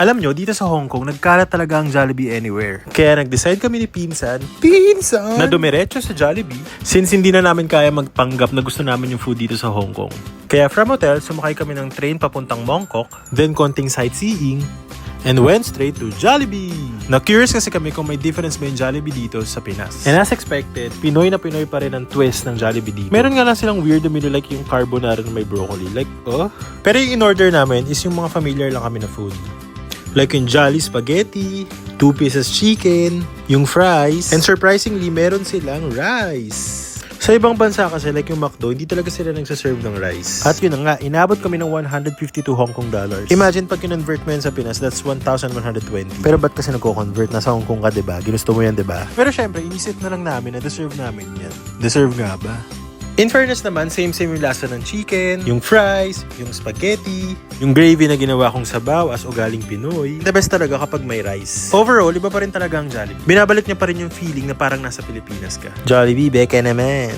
Alam nyo, dito sa Hong Kong, nagkalat talaga ang Jollibee anywhere. Kaya nag-decide kami ni Pinsan na dumiretso sa Jollibee since hindi na namin kaya magpanggap na gusto namin yung food dito sa Hong Kong. Kaya from hotel, sumakay kami ng train papuntang Mongkok, then konting sightseeing, and went straight to Jollibee. Na-curious kasi kami kung may difference ba yung Jollibee dito sa Pinas. And as expected, Pinoy na Pinoy pa rin ang twist ng Jollibee dito. Meron nga lang silang weird na menu like yung carbonara na may broccoli. Like, oh? Pero yung in-order namin is yung mga familiar lang kami na food. Like yung Jolly Spaghetti, 2 pieces chicken, yung fries, and surprisingly, meron silang rice. Sa ibang bansa kasi like yung McDo, hindi talaga sila nagsaserve ng rice. At yun na nga, inabot kami ng 152 Hong Kong dollars. Imagine pag kinonvert mo yan sa Pinas, that's 1,120. Pero ba't kasi nagko-convert? Nasa Hong Kong ka, diba? Ginusto mo yan, diba? Pero syempre, inisip na lang namin na deserve namin yan. Deserve nga ba? In fairness naman, same yung lasa ng chicken, yung fries, yung spaghetti, yung gravy na ginawa kong sabaw as ugaling Pinoy. The best talaga kapag may rice. Overall, iba pa rin talaga ang Jollibee. Binabalik niya pa rin yung feeling na parang nasa Pilipinas ka. Jollibee, beke naman.